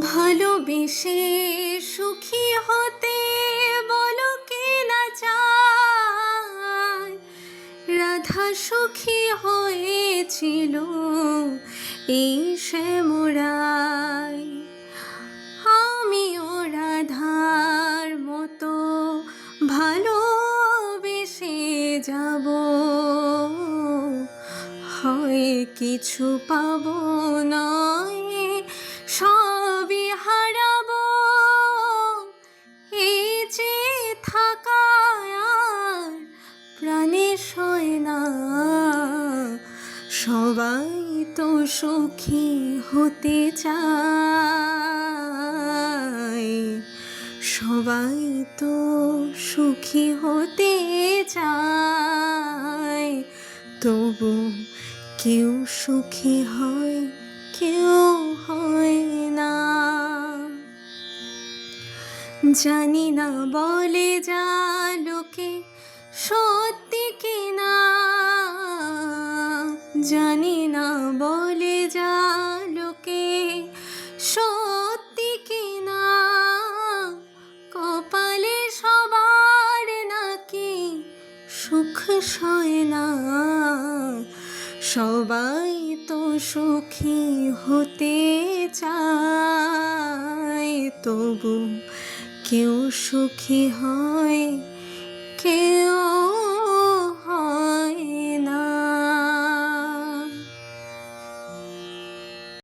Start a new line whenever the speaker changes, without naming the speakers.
ভালোবেসে সুখী হতে বলো কে না চায়। রাধা সুখী হয়েছিল এই শ্যামরায়। আমিও রাধার মতো ভালোবেসে যাব, হয় কিছু পাবো নয় সবই হারাবো। এই যে থাকা আর প্রাণে সয় না, সবাই তো সুখী হতে চায়, সবাই তো সুখী হতে চায়। তবু কেউ সুখী হয়, কেউ হয় না। জানি না বলে যা লোকে সত্যি কিনা, জানি না বলে যা লোকে সত্যি কিনা। কপালে সবার নাকি সুখ সয় না, সবাই তো সুখী হতে চায়। তবু কেউ সুখী হয়, কেউ